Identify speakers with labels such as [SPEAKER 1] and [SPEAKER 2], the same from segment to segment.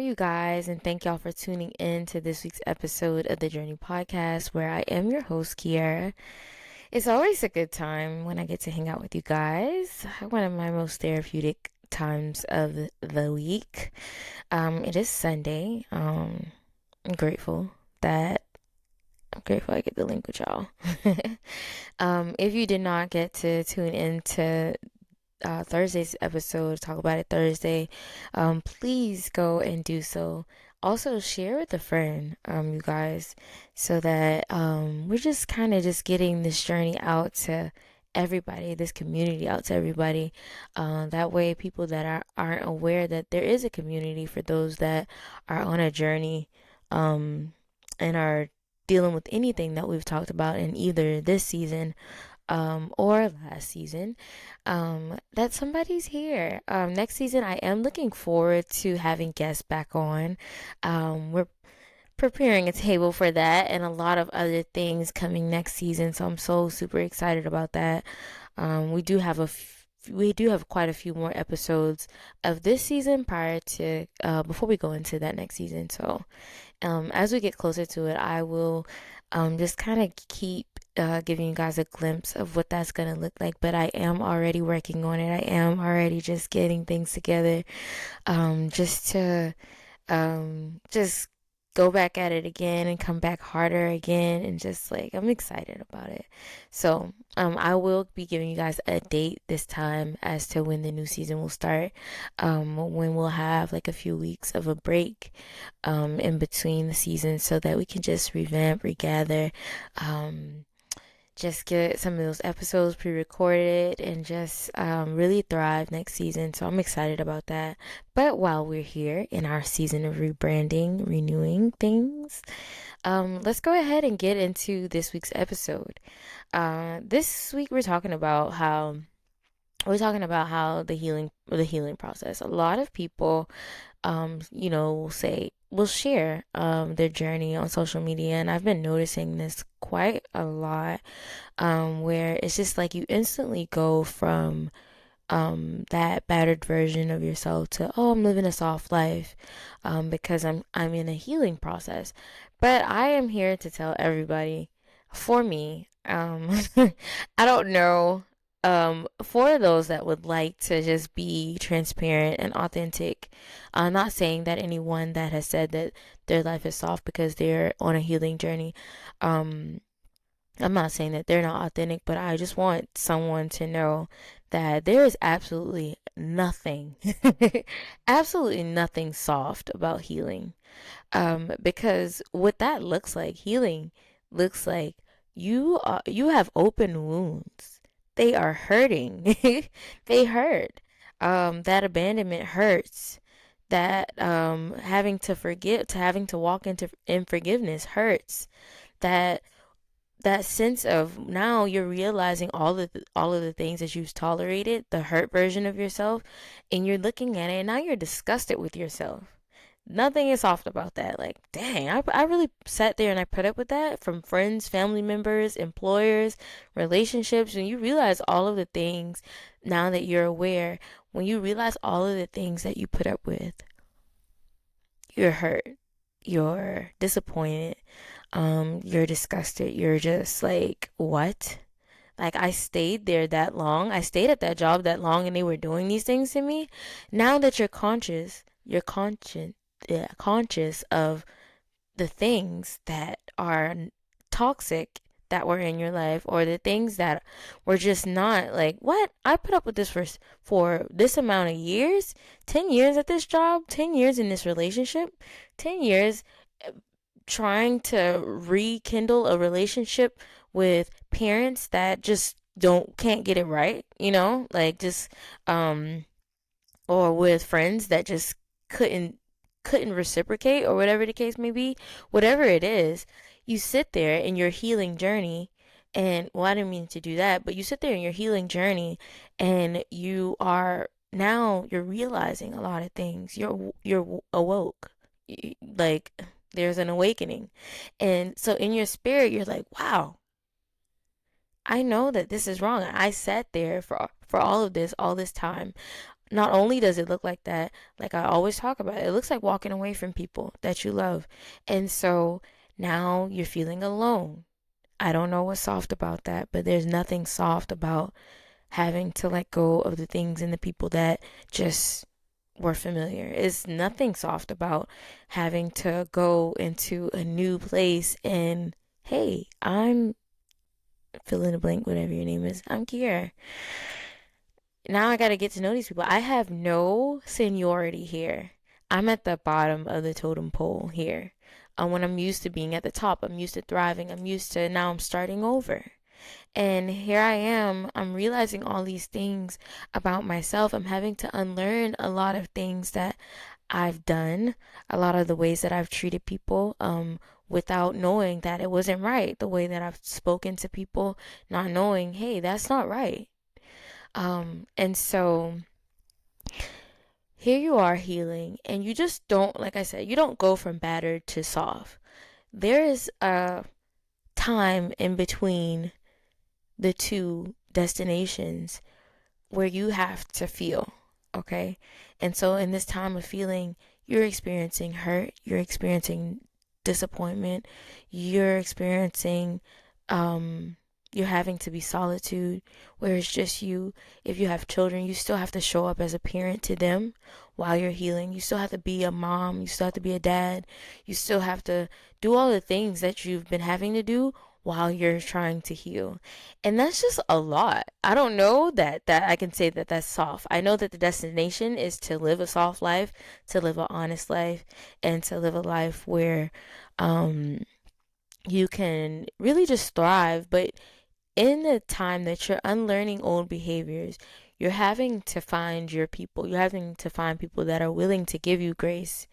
[SPEAKER 1] you guys, and thank y'all for tuning in to this week's episode of the Journey Podcast, where I am your host, Kiara. It's always a good time when I get to hang out with you guys. One of my most therapeutic times of the week. It is Sunday. I'm grateful that I'm grateful I get to link with y'all. If you did not get to tune in to Thursday's episode, Talk About It Thursday, please go and do so. Also, share with a friend, you guys, so that we're just kind of just getting this journey out to everybody, this community out to everybody. That way, people that aren't aware that there is a community for those that are on a journey and are dealing with anything that we've talked about in either this season or last season, that somebody's here. Next season, I am looking forward to having guests back on. We're preparing a table for that and a lot of other things coming next season, so I'm so super excited about that. We do have we do have quite a few more episodes of this season prior to before we go into that next season. So as we get closer to it, I will just kind of keep giving you guys a glimpse of what that's going to look like. But I am already working on it. I am already just getting things together just to just go back at it again and come back harder again, and just like I'm excited about it. So I will be giving you guys a date this time as to when the new season will start, when we'll have like a few weeks of a break in between the seasons so that we can just revamp, regather, just get some of those episodes pre-recorded and just really thrive next season. So I'm excited about that. But while we're here in our season of rebranding, renewing things, let's go ahead and get into this week's episode. This week we're talking about how the healing process. A lot of people will share their journey on social media, and I've been noticing this quite a lot, where it's just like you instantly go from that battered version of yourself to, oh, I'm living a soft life, because I'm in a healing process. But I am here to tell everybody, for me, I don't know, for those that would like to just be transparent and authentic. I'm not saying that anyone that has said that their life is soft because they're on a healing journey, um, I'm not saying that they're not authentic, but I just want someone to know that there is absolutely nothing, absolutely nothing soft about healing. Because what that looks like, healing looks like you have open wounds. They are hurting. They hurt. That abandonment hurts. That having to walk into in forgiveness hurts. That that sense of now you're realizing all of the things that you've tolerated, the hurt version of yourself, and you're looking at it and now you're disgusted with yourself. Nothing is soft about that. Like, dang, I really sat there and I put up with that from friends, family members, employers, relationships. When you realize all of the things, now that you're aware, when you realize all of the things that you put up with, you're hurt, you're disappointed, you're disgusted, you're just like, what? Like, I stayed there that long, I stayed at that job that long, and they were doing these things to me. Now that you're conscious of the things that are toxic that were in your life, or the things that were just not like, what, I put up with this for this amount of years, 10 years at this job, 10 years in this relationship, 10 years trying to rekindle a relationship with parents that just can't get it right, like just or with friends that just couldn't couldn't reciprocate, or whatever the case may be. Whatever it is, you sit there in your healing journey, and well, I didn't mean to do that, but you sit there in your healing journey, and you're realizing a lot of things. You're awoke. Like, there's an awakening. And so in your spirit you're like, wow, I know that this is wrong. I sat there for all of this, all this time, not only does it look like that, like I always talk about, it looks like walking away from people that you love. And so now you're feeling alone. I don't know what's soft about that, but there's nothing soft about having to let go of the things and the people that just were familiar. It's nothing soft about having to go into a new place and, hey, I'm fill in the blank, whatever your name is. I'm Kiera. Now I got to get to know these people. I have no seniority here. I'm at the bottom of the totem pole here. When I'm used to being at the top, I'm used to thriving. I'm used to now I'm starting over. And here I am, I'm realizing all these things about myself. I'm having to unlearn a lot of things that I've done, a lot of the ways that I've treated people, without knowing that it wasn't right. The way that I've spoken to people, not knowing, hey, that's not right. And so here you are healing, and you just don't, like I said, you don't go from battered to soft. There is a time in between the two destinations where you have to feel, okay? And so in this time of feeling, you're experiencing hurt, you're experiencing disappointment, you're experiencing you're having to be solitude where it's just you. If you have children, you still have to show up as a parent to them while you're healing. You still have to be a mom, you still have to be a dad. You still have to do all the things that you've been having to do while you're trying to heal. And that's just a lot. I don't know that I can say that that's soft. I know that the destination is to live a soft life, to live an honest life, and to live a life where um you can really just thrive. But in the time that you're unlearning old behaviors, you're having to find your people. You're having to find people that are willing to give you grace,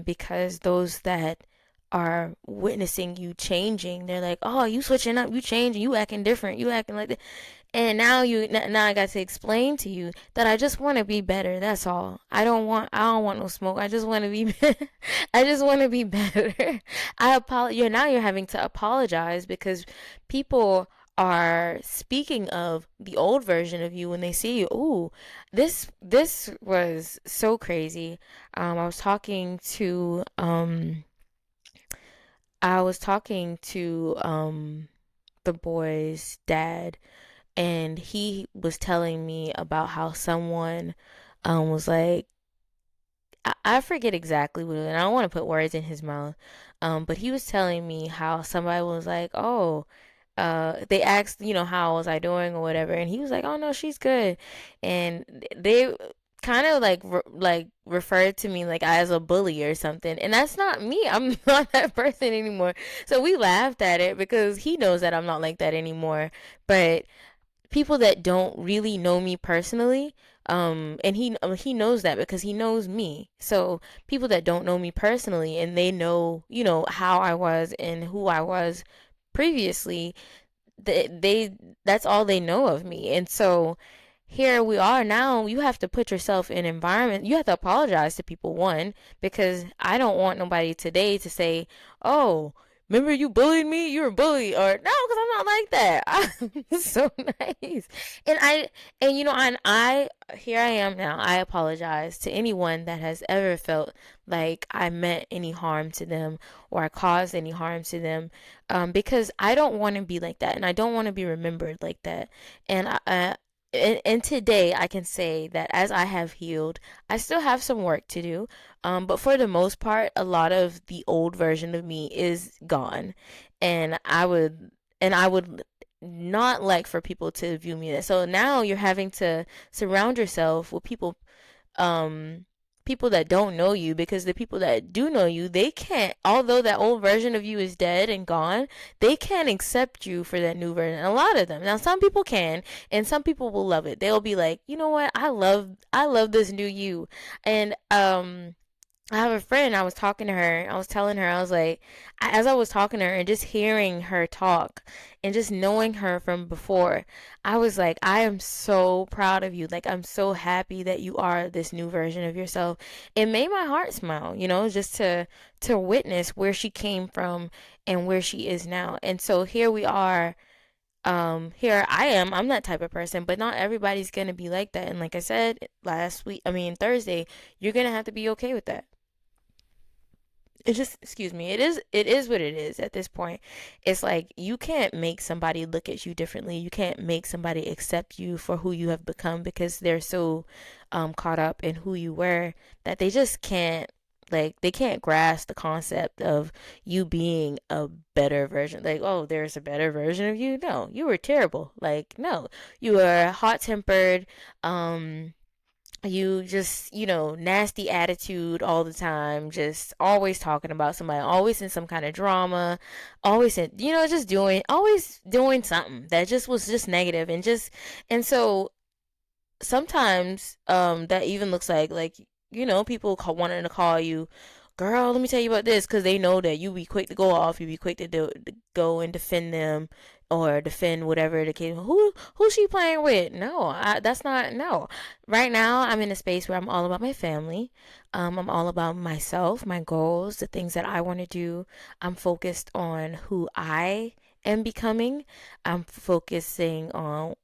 [SPEAKER 1] because those that are witnessing you changing, they're like, "Oh, you switching up, you changing, you acting different, you acting like that." And now I got to explain to you that I just want to be better. That's all. I don't want no smoke. I just want to be I just want to be better. You're having to apologize because people are speaking of the old version of you when they see you. Ooh, this was so crazy. I was talking to the boy's dad, and he was telling me about how someone was like, I forget exactly what, and I don't want to put words in his mouth, but he was telling me how somebody was like, oh, they asked, how was I doing or whatever, and he was like, oh no, she's good, and they kind of like referred to me like as a bully or something, and that's not me. I'm not that person anymore. So we laughed at it because he knows that I'm not like that anymore, but people that don't really know me personally, and he knows that because he knows me. So people that don't know me personally and they know, how I was and who I was previously, they that's all they know of me. And so here we are now. You have to put yourself in environment. You have to apologize to people, one, because I don't want nobody today to say, "Oh, remember you bullied me? You were a bully," or no, because I'm not like that. I'm so nice, and and I here I am now. I apologize to anyone that has ever felt like I meant any harm to them or I caused any harm to them, because I don't want to be like that, and I don't want to be remembered like that, and and today I can say that as I have healed, I still have some work to do. But for the most part, a lot of the old version of me is gone. And I would not like for people to view me that. So now you're having to surround yourself with um people that don't know you, because the people that do know you, they can't, although that old version of you is dead and gone, they can't accept you for that new version. A lot of them. Now some people can, and some people will love it. They'll be like, "You know what? I love this new you." And I have a friend, I was talking to her, I was telling her, I was like, as I was talking to her and just hearing her talk and just knowing her from before, I was like, I am so proud of you. Like, I'm so happy that you are this new version of yourself. It made my heart smile, just to witness where she came from and where she is now. And so here we are, Here I am, I'm that type of person, but not everybody's gonna be like that. And like I said Thursday, you're gonna have to be okay with that. It just, excuse me, it is what it is at this point. It's like you can't make somebody look at you differently. You can't make somebody accept you for who you have become because they're so caught up in who you were that they just can't, like, they can't grasp the concept of you being a better version. Like, oh, there's a better version of you. No, you were terrible. Like, no, you were hot tempered, you just, nasty attitude all the time, just always talking about somebody, always in some kind of drama, always in, just always doing something that just was just negative. And so sometimes that even looks like people wanting to call you, girl, let me tell you about this, because they know that you be quick to go off, you be quick to go and defend them or defend whatever the kid. Who's she playing with? No, that's not, no. Right now, I'm in a space where I'm all about my family. I'm all about myself, my goals, the things that I want to do. I'm focused on who I am becoming. I'm focusing on,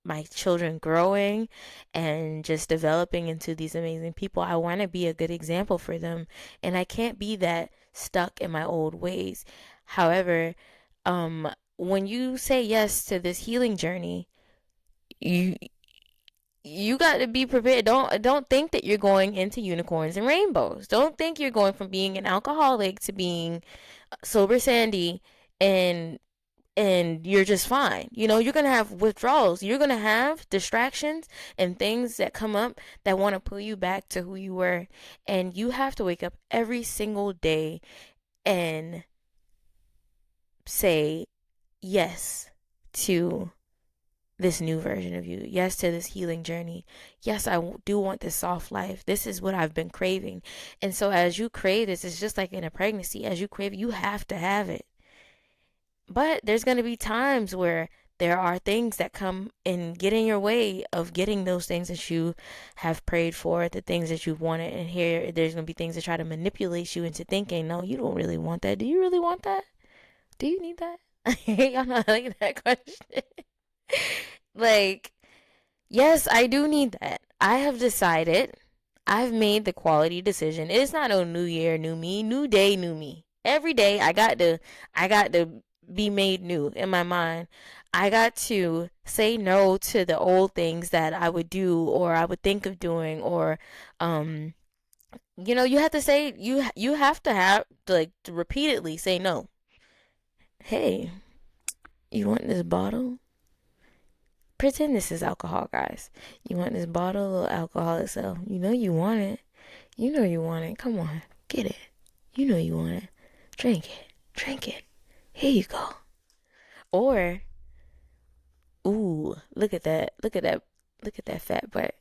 [SPEAKER 1] my children growing and just developing into these amazing people. I want to be a good example for them, and I can't be that stuck in my old ways. However, when you say yes to this healing journey, you you got to be prepared. Don't think that you're going into unicorns and rainbows. Don't think you're going from being an alcoholic to being sober Sandy, and you're just fine. You're going to have withdrawals. You're going to have distractions and things that come up that want to pull you back to who you were. And you have to wake up every single day and say yes to this new version of you. Yes to this healing journey. Yes, I do want this soft life. This is what I've been craving. And so as you crave this, it's just like in a pregnancy. As you crave it, you have to have it. But there's going to be times where there are things that come and get in your way of getting those things that you have prayed for, the things that you've wanted. And here, there's going to be things that try to manipulate you into thinking, no, you don't really want that. Do you really want that? Do you need that? Y'all not like that question. Like, yes, I do need that. I have decided, I've made the quality decision. It is not a new year, new me, new day, new me. Every day I got to be made new in my mind. I got to say no to the old things that I would do or I would think of doing, or um you have to say, you have to have, like, to repeatedly say no. Hey, you want this bottle? Pretend this is alcohol, guys. You want this bottle of alcohol itself. You know you want it. You know you want it. Come on, get it. You know you want it. Drink it. Drink it. Here you go. Or, ooh, look at that. Look at that. Look at that fat butt.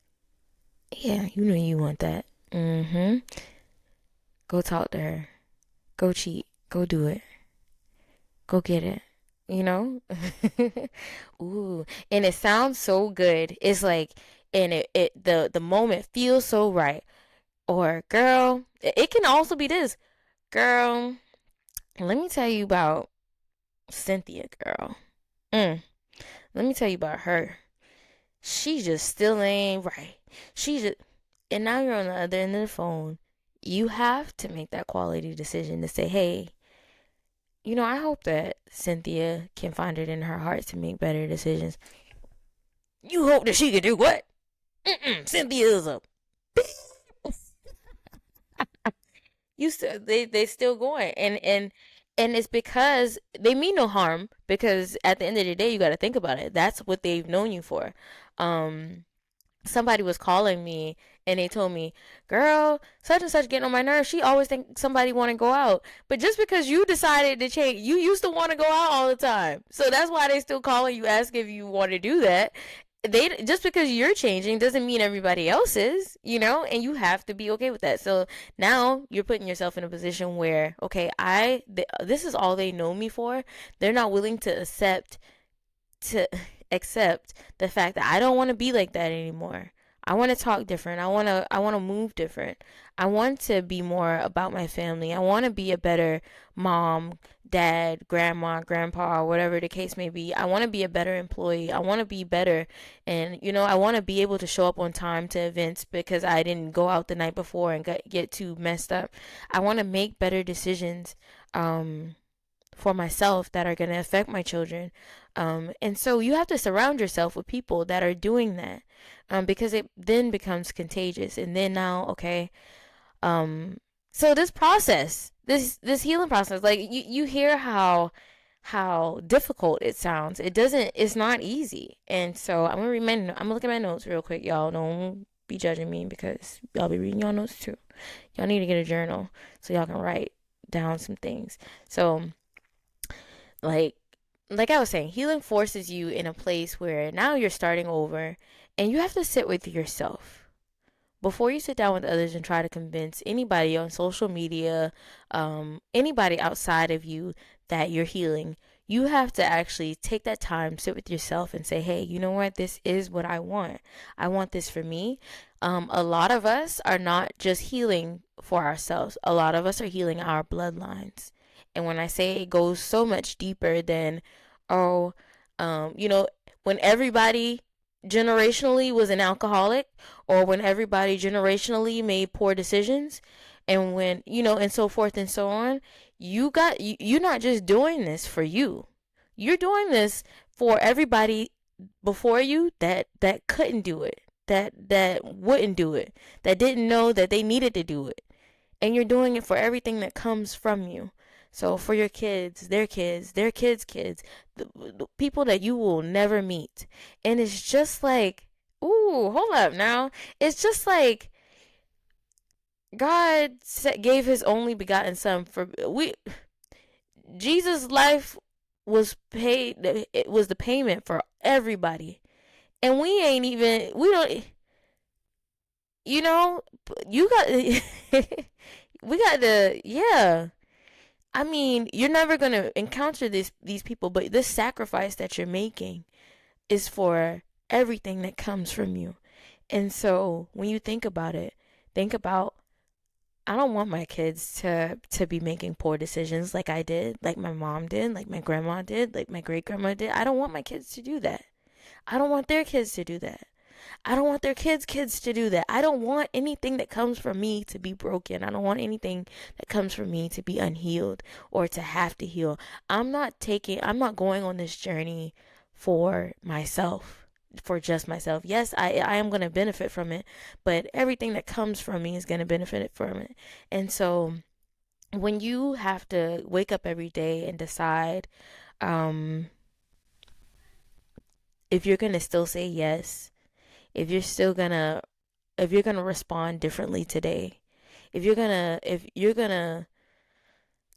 [SPEAKER 1] Yeah, you know you want that. Mm-hmm. Go talk to her. Go cheat. Go do it. Go get it. You know? Ooh. And it sounds so good. It's like, and the moment feels so right. Or, girl, it can also be this. Girl, let me tell you about Cynthia, girl. Mm. Let me tell you about her. She just still ain't right. She just, and now you're on the other end of the phone. You have to make that quality decision to say, hey, I hope that Cynthia can find it in her heart to make better decisions. You hope that she can do what? Cynthia is a. You still, they still going, and it's because they mean no harm, because at the end of the day, you got to think about it. That's what they've known you for. Um, Somebody was calling me and they told me, girl, such and such getting on my nerves. She always think somebody want to go out. But just because you decided to change, you used to want to go out all the time. So that's why they still calling you, asking if you want to do that. They, just because you're changing doesn't mean everybody else is, and you have to be okay with that. So now you're putting yourself in a position where, okay, this is all they know me for. They're not willing to accept the fact that I don't want to be like that anymore. I want to talk different. I want to move different. I want to be more about my family. I want to be a better mom, dad, grandma, grandpa, whatever the case may be. I want to be a better employee. I want to be better, and I want to be able to show up on time to events because I didn't go out the night before and get too messed up. I want to make better decisions. For myself that are going to affect my children. And so you have to surround yourself with people that are doing that, because it then becomes contagious. And then now, okay, so this process, this healing process, like you hear how difficult it sounds. It's not easy. And so I'm gonna look at my notes real quick, y'all. Don't be judging me because y'all be reading y'all notes too. Y'all need to get a journal so y'all can write down some things. So like like I was saying, healing forces you in a place where now you're starting over and you have to sit with yourself. Before you sit down with others and try to convince anybody on social media, anybody outside of you that you're healing, you have to actually take that time, sit with yourself, and say, hey, you know what? This is what I want. I want this for me. A lot of us are not just healing for ourselves, a lot of us are healing our bloodlines. And when I say it goes so much deeper than, oh, when everybody generationally was an alcoholic, or when everybody generationally made poor decisions, and when and so forth and so on, you're not just doing this for you, you're doing this for everybody before you that couldn't do it, that wouldn't do it, that didn't know that they needed to do it, and you're doing it for everything that comes from you. So for your kids, their kids, their kids' kids, the people that you will never meet. And it's just like, ooh, hold up now. It's just like God gave his only begotten son for we Jesus' life was paid, it was the payment for everybody. And we ain't even we don't you know, you got we got to, yeah. I mean, you're never gonna encounter these people, but this sacrifice that you're making is for everything that comes from you. And so when you think about it, think about, I don't want my kids to be making poor decisions like I did, like my mom did, like my grandma did, like my great grandma did. I don't want my kids to do that. I don't want their kids to do that. I don't want their kids to do that. I don't want anything that comes from me to be broken. I don't want anything that comes from me to be unhealed or to have to heal. I'm not going on this journey for myself, for just myself. Yes, I am going to benefit from it, but everything that comes from me is going to benefit from it. And so when you have to wake up every day and decide, um, if you're going to still say yes, if you're still gonna if you're gonna respond differently today, if you're gonna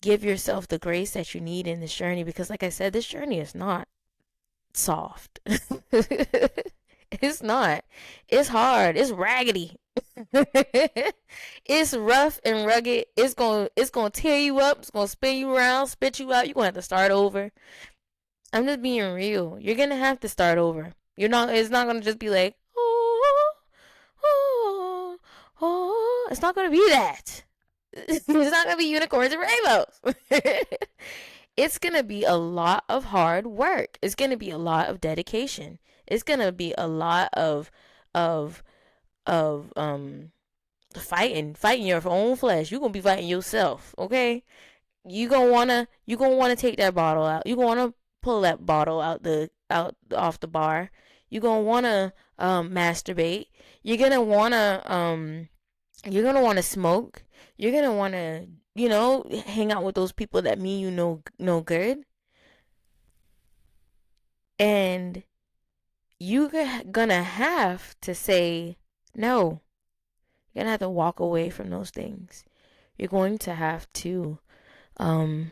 [SPEAKER 1] give yourself the grace that you need in this journey, because like I said, this journey is not soft. It's not. It's hard. It's raggedy. It's rough and rugged. It's gonna tear you up. It's gonna spin you around, spit you out. You're gonna have to start over. I'm just being real. You're gonna have to start over. You're not. It's not gonna just be like, oh, oh, oh. It's not gonna be that. It's not gonna be unicorns and rainbows. It's gonna be a lot of hard work. It's gonna be a lot of dedication. It's gonna be a lot of of fighting your own flesh. You're gonna be fighting yourself, okay? You gonna wanna take that bottle out. You gonna wanna pull that bottle out off the bar. You gonna wanna masturbate. You're gonna wanna smoke. You're gonna wanna hang out with those people that mean you no good. And gonna have to say no. You're gonna have to walk away from those things. You're going to have to um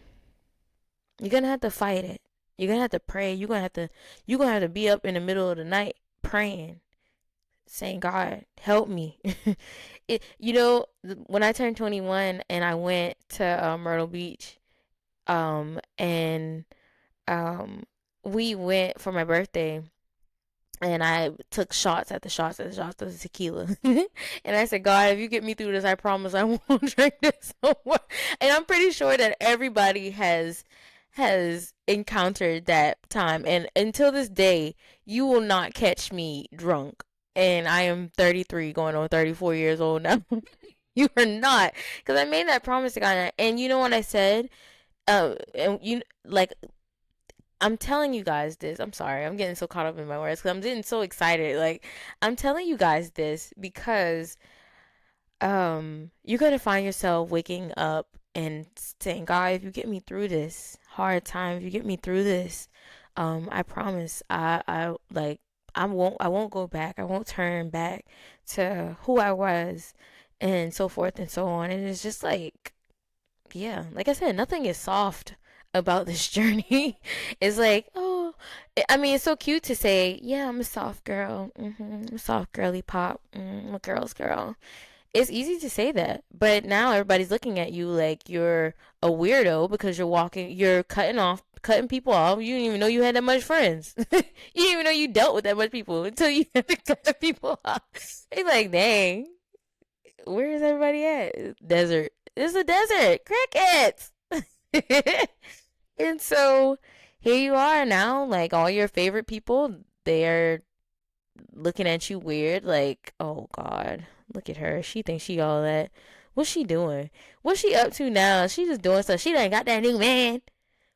[SPEAKER 1] you're gonna have to fight it. You're gonna have to pray. You're gonna have to be up in the middle of the night praying, saying, God, help me. When I turned 21 and I went to Myrtle Beach, and um we went for my birthday, and I took shots at the shots at the shots of the tequila. And I said, God, if you get me through this, I promise I won't drink this no more. And I'm pretty sure that everybody has encountered that time. And until this day, you will not catch me drunk. And I am 33, going on 34 years old now. You are not, because I made that promise to God. And you know what I said? And you like I'm telling you guys this. I'm sorry. I'm getting so caught up in my words because I'm getting so excited. Like, I'm telling you guys this because you're gonna find yourself waking up and saying, God, if you get me through this hard time, if you get me through this, I promise I won't go back. I won't turn back to who I was and so forth and so on. And it's just like, yeah, like I said, nothing is soft about this journey. It's like, oh, I mean, it's so cute to say, yeah, I'm a soft girl. I'm a soft girly pop. I'm a girl's girl. It's easy to say that, but now everybody's looking at you like you're a weirdo because you're cutting people off. You didn't even know you had that much friends. You didn't even know you dealt with that much people until you had to cut people off. It's like, dang, where is everybody at? Desert. It's a desert. Crickets. And so here you are now, like all your favorite people, they're looking at you weird, like, oh God, look at her. She thinks she all that. What's she doing? What's she up to now? She just doing stuff. She done got that new man.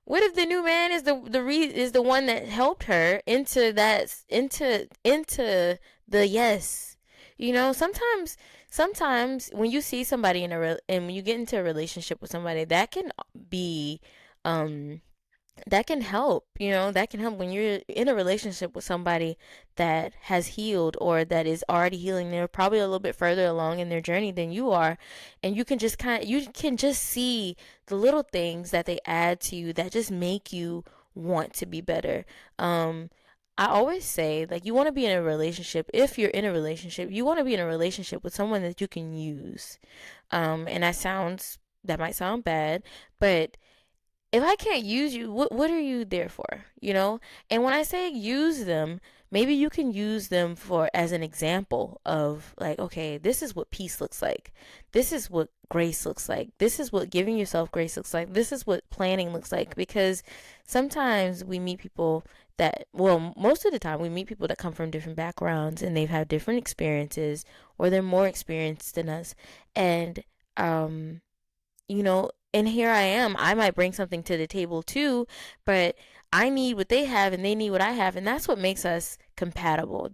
[SPEAKER 1] What if the new man is the one that helped her into the yes? You know, sometimes when you see somebody and when you get into a relationship with somebody, be um that can help, that can help when you're in a relationship with somebody that has healed or that is already healing. They're probably a little bit further along in their journey than you are, and you can just see the little things that they add to you that just make you want to be better. I always say, like, you want to be in a relationship. If you're in a relationship, you want to be in a relationship with someone that you can use. And that might sound bad, but if I can't use you, what are you there for? And when I say use them, maybe you can use them for as an example of, like, okay, this is what peace looks like. This is what grace looks like. This is what giving yourself grace looks like. This is what planning looks like. Because sometimes we meet people most of the time we meet people that come from different backgrounds and they've had different experiences, or they're more experienced than us. And and here I am. I might bring something to the table too, but I need what they have and they need what I have, and that's what makes us compatible.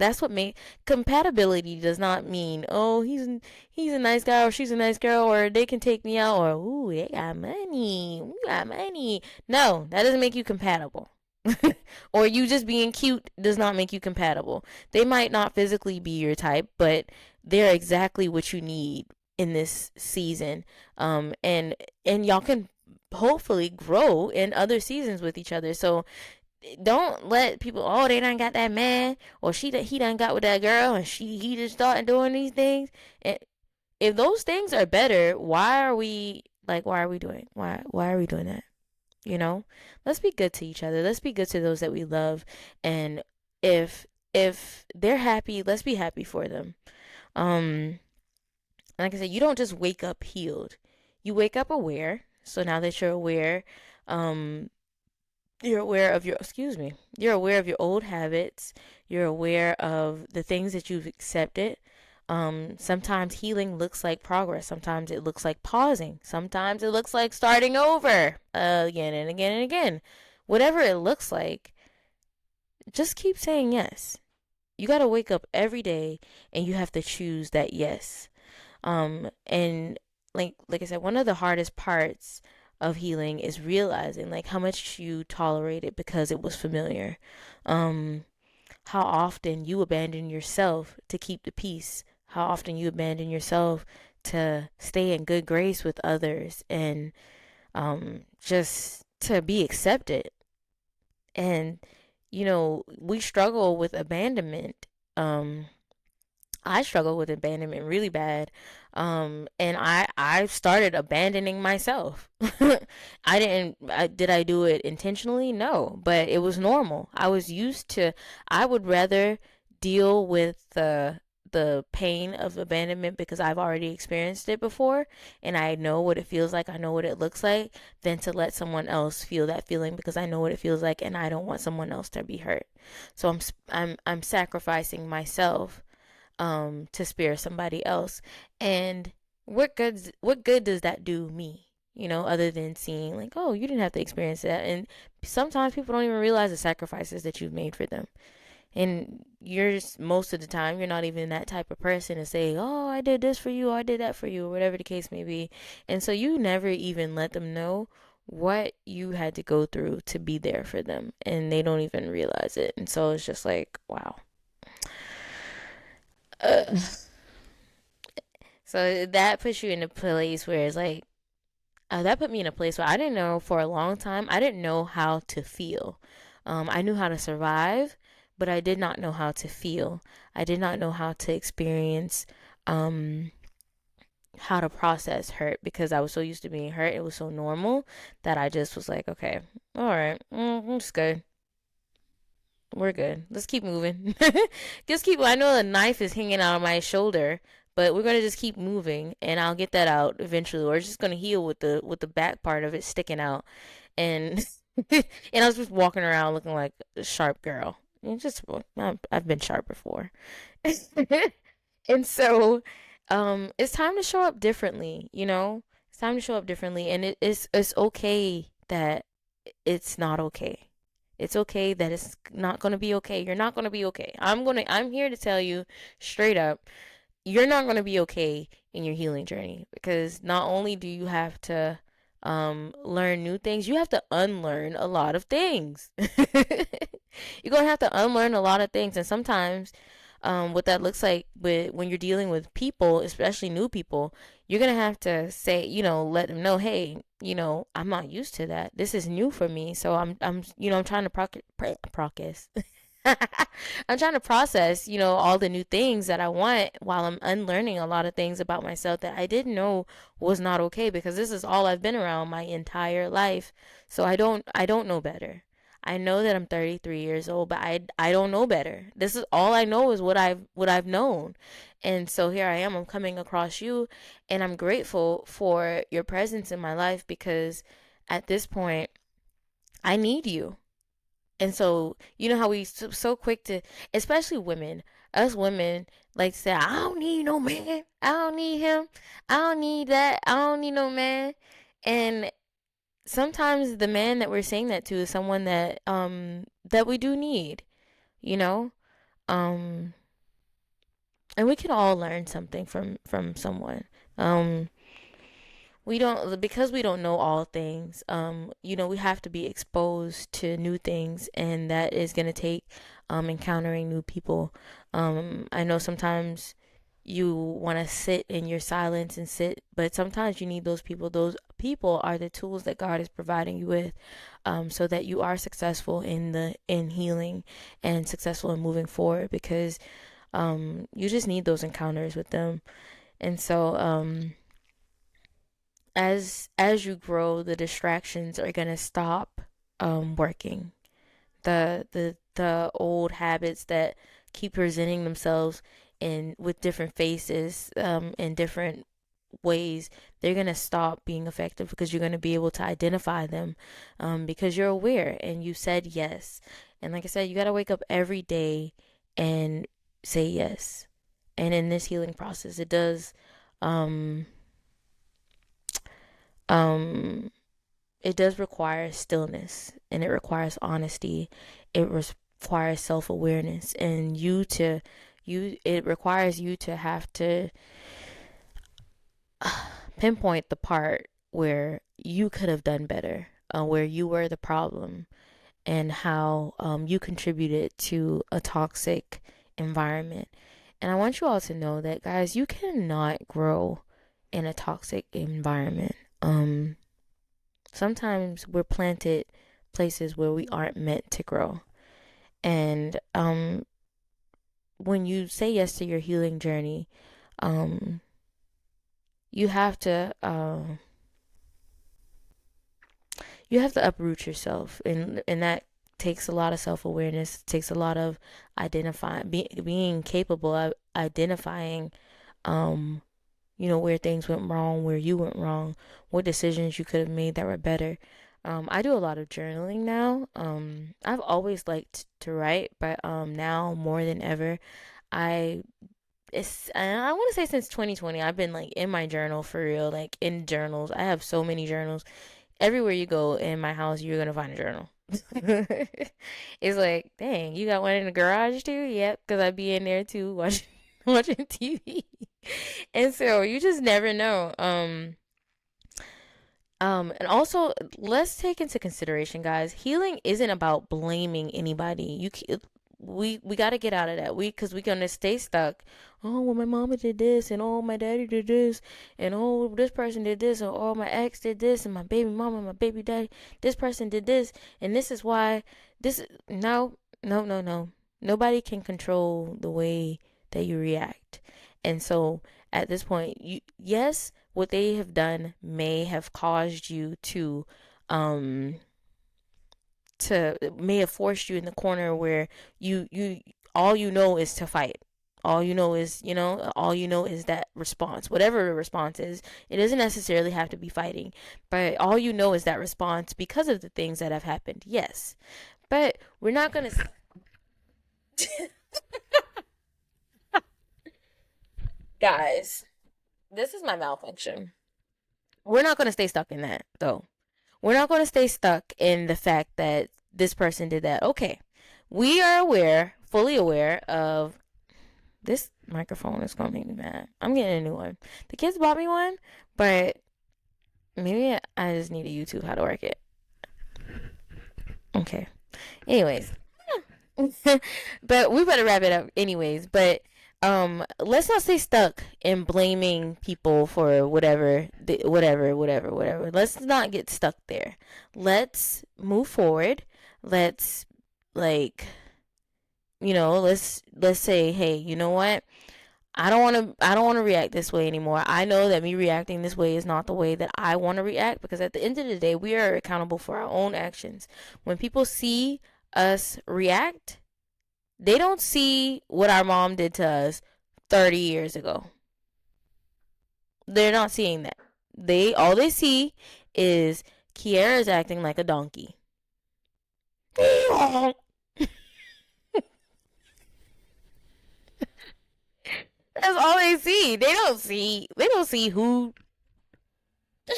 [SPEAKER 1] Compatibility does not mean, oh, he's a nice guy or she's a nice girl, or they can take me out, or ooh, they got money. We got money. No, that doesn't make you compatible. Or you just being cute does not make you compatible. They might not physically be your type, but they're exactly what you need in this season. And y'all can hopefully grow in other seasons with each other. So don't let people, oh, they done got that man, or he done got with that girl, and he just started doing these things. And if those things are better, why are we doing that? Let's be good to each other. Let's be good to those that we love. And if they're happy, let's be happy for them. Like I said, you don't just wake up healed. You wake up aware. So now that you're aware, you're aware of you're aware of your old habits. You're aware of the things that you've accepted. Sometimes healing looks like progress. Sometimes it looks like pausing. Sometimes it looks like starting over again and again and again. Whatever it looks like, just keep saying yes. You got to wake up every day and you have to choose that yes. And like I said, one of the hardest parts of healing is realizing, like, how much you tolerate it because it was familiar. How often you abandon yourself to keep the peace. How often you abandon yourself to stay in good grace with others, and just to be accepted. And we struggle with abandonment. I struggle with abandonment really bad. And I started abandoning myself. Did I do it intentionally? No, but it was normal. I was used to, I would rather deal with the pain of abandonment because I've already experienced it before and I know what it feels like, I know what it looks like, than to let someone else feel that feeling because I know what it feels like and I don't want someone else to be hurt. So I'm sacrificing myself to spare somebody else. And what good does that do me? Other than seeing like, oh, you didn't have to experience that. And sometimes people don't even realize the sacrifices that you've made for them. And you're just, most of the time, you're not even that type of person to say, oh, I did this for you, or I did that for you, or whatever the case may be. And so you never even let them know what you had to go through to be there for them. And they don't even realize it. And so it's just like, wow. Uh, so that puts you in a place where it's like, that put me in a place where I didn't know for a long time. I didn't know how to feel. I knew how to survive, but I did not know how to feel. I did not know how to experience, um, how to process hurt because I was so used to being hurt. It was so normal that I just was like, okay, all right, it's good. We're good. Let's keep moving. Just keep. I know the knife is hanging out of my shoulder, but we're gonna just keep moving, and I'll get that out eventually. Or it's just gonna heal with the back part of it sticking out, and and I was just walking around looking like a sharp girl. Just I've been sharp before, and so it's time to show up differently. It's time to show up differently, and it's okay that it's not okay. It's okay that it's not going to be okay. You're not going to be okay. I'm here to tell you straight up, you're not going to be okay in your healing journey because not only do you have to learn new things, you have to unlearn a lot of things. You're going to have to unlearn a lot of things, and sometimes what that looks like when you're dealing with people, especially new people, you're gonna have to say, let them know, hey, I'm not used to that. This is new for me, so I'm trying to process. I'm trying to process, all the new things that I want while I'm unlearning a lot of things about myself that I didn't know was not okay because this is all I've been around my entire life. So I don't know better. I know that I'm 33 years old, but I don't know better. This is all I know is what I've known. And so here I am, I'm coming across you and I'm grateful for your presence in my life because at this point I need you. And so, you know how we so quick to, especially women, us women like to say, I don't need no man. I don't need him. I don't need that. I don't need no man. And sometimes the man that we're saying that to is someone that we do need, you know? Um and we can all learn something from someone. Um we don't, because we don't know all things, we have to be exposed to new things, and that is going to take encountering new people. I know sometimes you want to sit in your silence and sit, but sometimes you need those people are the tools that God is providing you with, so that you are successful in healing and successful in moving forward, because you just need those encounters with them. And so as you grow, the distractions are gonna stop working. The old habits that keep presenting themselves in with different faces, in different ways, they're gonna stop being effective because you're gonna be able to identify them, because you're aware and you said yes. And like I said, you gotta wake up every day and say yes. And in this healing process, it does um um it does require stillness, and it requires honesty. It requires self-awareness, and it requires you to have to pinpoint the part where you could have done better, where you were the problem, and how you contributed to a toxic environment. And I want you all to know that, guys, you cannot grow in a toxic environment. Sometimes we're planted places where we aren't meant to grow. And when you say yes to your healing journey, um, you have to uproot yourself, and that takes a lot of self-awareness. It takes a lot of being capable of identifying, um, where things went wrong, where you went wrong, what decisions you could have made that were better. I do a lot of journaling now. I've always liked to write, but now more than ever, I I want to say since 2020, I've been like in my journal for real, like in journals. I have so many journals. Everywhere you go in my house, you're gonna find a journal. It's like, dang, you got one in the garage too? Yep, because I'd be in there too, watching watching TV. And so you just never know. And also, let's take into consideration, guys, healing isn't about blaming anybody. We got to get out of that. Because we're gonna stay stuck. Oh, well, my mama did this, and oh, my daddy did this, and oh, this person did this, or oh, my ex did this, and my baby mama, and my baby daddy, this person did this, and this is why this. No, no, no, no. Nobody can control the way that you react, and so at this point, yes, what they have done may have caused you um may have forced you in the corner where you all you know is to fight. All you know is that response, whatever the response is. It doesn't necessarily have to be fighting, but all you know is that response because of the things that have happened. Yes, but we're not gonna. Guys, this is my malfunction. We're not gonna stay stuck in that though. We're not going to stay stuck in the fact that this person did that. Okay. We are aware, fully aware of this microphone is going to make me mad. I'm getting a new one. The kids bought me one, but maybe I just need to YouTube how to work it. Okay. Anyways. But we better wrap it up anyways. But let's not stay stuck in blaming people for whatever. Let's not get stuck there. Let's move forward. Let's like let's say, hey, you know what? I don't want to react this way anymore. I know that me reacting this way is not the way that I want to react, because at the end of the day, we are accountable for our own actions. When people see us react, they don't see what our mom did to us 30 years ago. They're not seeing that. All they see is Kiara is acting like a donkey. That's all they see. They don't see who they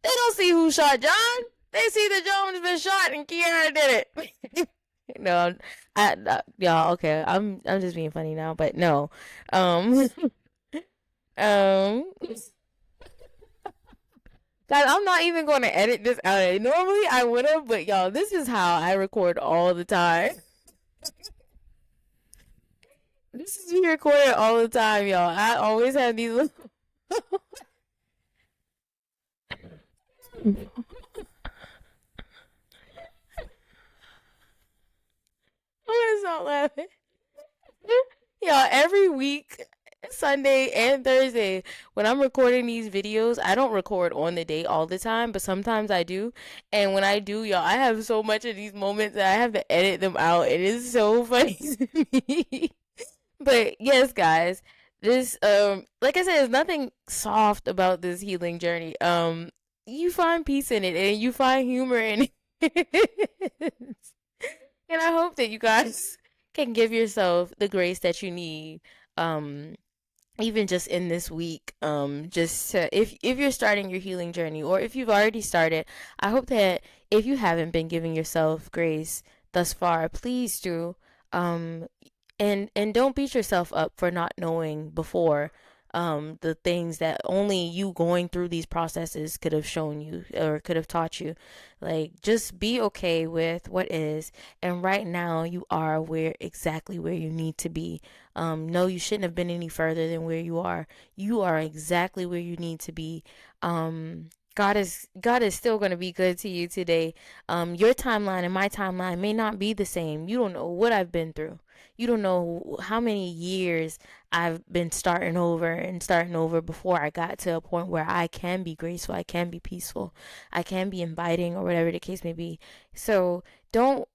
[SPEAKER 1] don't see who shot John. They see that John has been shot and Kiara did it. No, y'all. Okay, I'm just being funny now, but no, um, um, guys, I'm not even going to edit this out. Normally I would have, but y'all, this is how I record all the time. This is me recording all the time, y'all. I always have these little. I'm gonna stop laughing. Y'all, every week, Sunday and Thursday, when I'm recording these videos, I don't record on the day all the time, but sometimes I do. And when I do, y'all, I have so much of these moments that I have to edit them out. It is so funny to me. But yes, guys, this like I said, there's nothing soft about this healing journey. You find peace in it and you find humor in it. And I hope that you guys can give yourself the grace that you need, um, even just in this week. Just to, if you're starting your healing journey, or if you've already started, I hope that if you haven't been giving yourself grace thus far, please do. Um, and don't beat yourself up for not knowing before, the things that only you going through these processes could have shown you or could have taught you. Like, just be okay with what is, and right now you are exactly where you need to be. No, you shouldn't have been any further than where you are. You are exactly where you need to be. God is still going to be good to you today. Your timeline and my timeline may not be the same. You don't know what I've been through. You don't know how many years I've been starting over and starting over before I got to a point where I can be graceful, I can be peaceful, I can be inviting, or whatever the case may be. So don't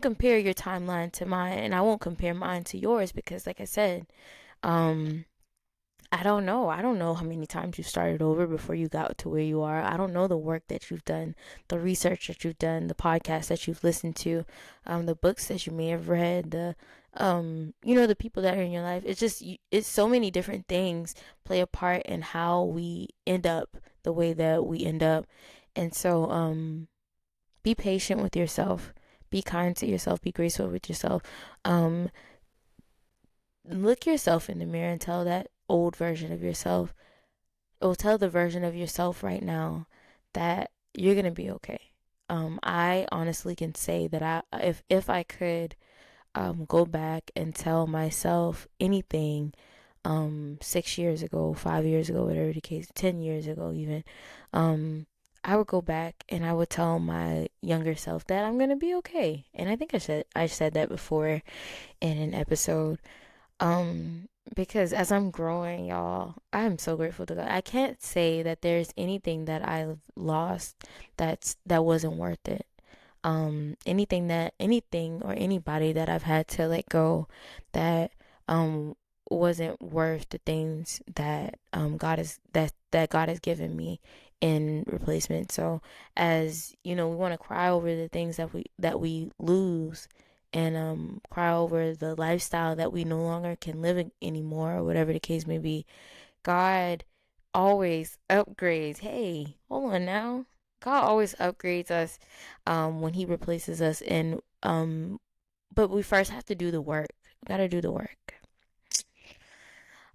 [SPEAKER 1] compare your timeline to mine, and I won't compare mine to yours because, like I said, um, I don't know. I don't know how many times you started over before you got to where you are. I don't know the work that you've done, the research that you've done, the podcasts that you've listened to, the books that you may have read, the people that are in your life. It's just, it's so many different things play a part in how we end up the way that we end up. And so, be patient with yourself. Be kind to yourself. Be graceful with yourself. Um, Look yourself in the mirror and tell that old version of yourself, or tell the version of yourself right now that you're gonna be okay. I honestly can say that if I could go back and tell myself anything 6 years ago, 5 years ago, whatever the case, 10 years ago even, I would go back and I would tell my younger self that I'm gonna be okay. And I think I said that before in an episode. Um, because as I'm growing, y'all, I'm so grateful to God. I can't say that there's anything that I've lost that wasn't worth it. Anything or anybody that I've had to let go that wasn't worth the things that God has given me in replacement. So as you know, we want to cry over the things that we lose, and cry over the lifestyle that we no longer can live anymore, or whatever the case may be. God always upgrades. Hey, hold on now. God always upgrades us when He replaces us, and but we first have to do the work. We gotta do the work.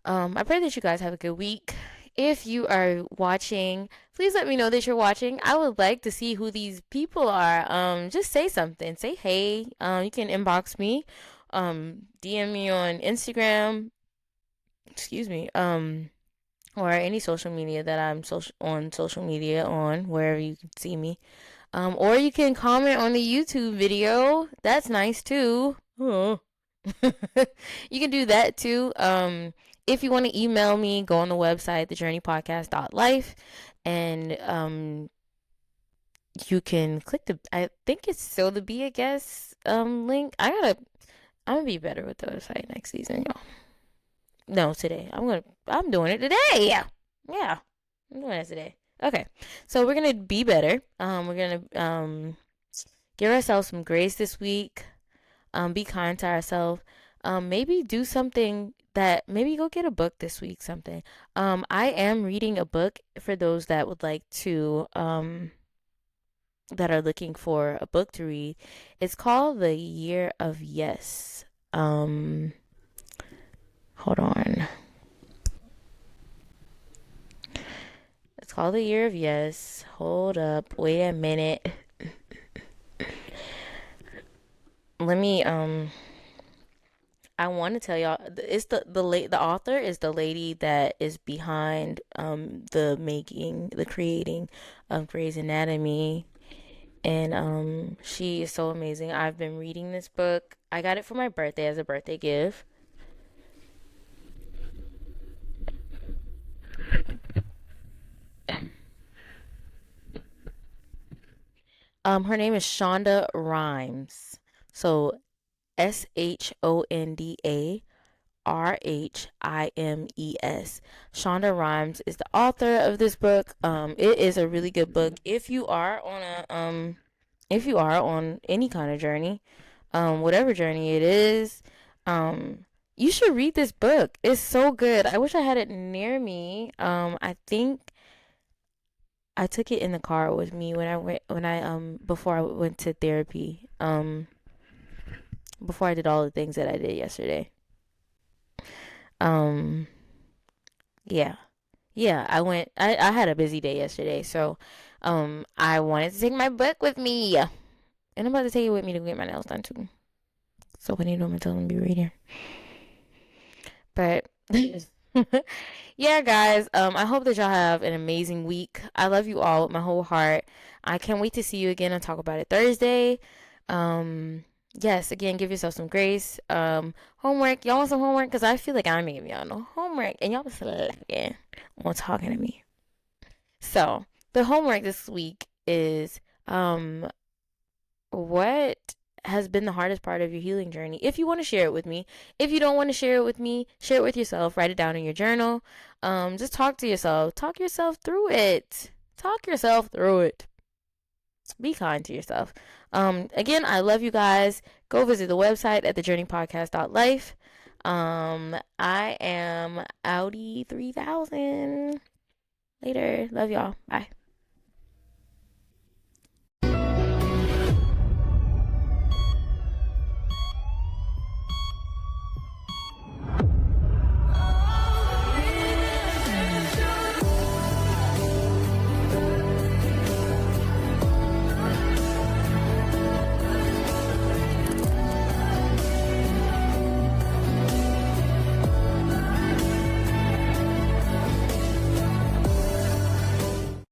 [SPEAKER 1] I pray that you guys have a good week. If you are watching, please let me know that you're watching. I would like to see who these people are. Just say something. Say hey. You can inbox me, DM me on Instagram. Excuse me. Or any social media that I'm on social media on, wherever you can see me. Or you can comment on the YouTube video. That's nice too. Oh. You can do that too. If you want to email me, go on the website, thejourneypodcast.life, and you can click I think it's still the Be a Guest link. I'm gonna be better with the website next season, y'all. No, today. I'm doing it today. Yeah. Yeah. I'm doing it today. Okay. So we're gonna be better. We're gonna give ourselves some grace this week. Be kind to ourselves. Maybe do something that maybe go get a book this week, something. I am reading a book for those that would like to that are looking for a book to read. It's called The Year of Yes. Hold on. It's called The Year of Yes. Hold up. Wait a minute. Let me I want to tell y'all, it's the author is the lady that is behind the creating of Grey's Anatomy, and she is so amazing. I've been reading this book. I got it for my birthday as a birthday gift. Her name is Shonda Rhimes. So SHONDA RHIMES. Shonda Rhimes is the author of this book. It is a really good book. If you are on any kind of journey, whatever journey it is, you should read this book. It's so good. I wish I had it near me. I think I took it in the car with me before I went to therapy. Before I did all the things that I did yesterday. Um, yeah. Yeah, I had a busy day yesterday, so I wanted to take my book with me. And I'm about to take it with me to get my nails done too. So when you know I'm telling them to be reading. But Yeah, guys. I hope that y'all have an amazing week. I love you all with my whole heart. I can't wait to see you again and talk about it Thursday. Yes, again, give yourself some grace. Homework. Y'all want some homework? Because I feel like I'm giving y'all no homework, and y'all was slacking on talking to me. So the homework this week is what has been the hardest part of your healing journey? If you want to share it with me. If you don't want to share it with me, share it with yourself. Write it down in your journal. Just talk to yourself. Talk yourself through it. Talk yourself through it. Be kind to yourself. Again, I love you guys. Go visit the website at thejourneypodcast.life. I am Audi 3000. Later. Love y'all. Bye.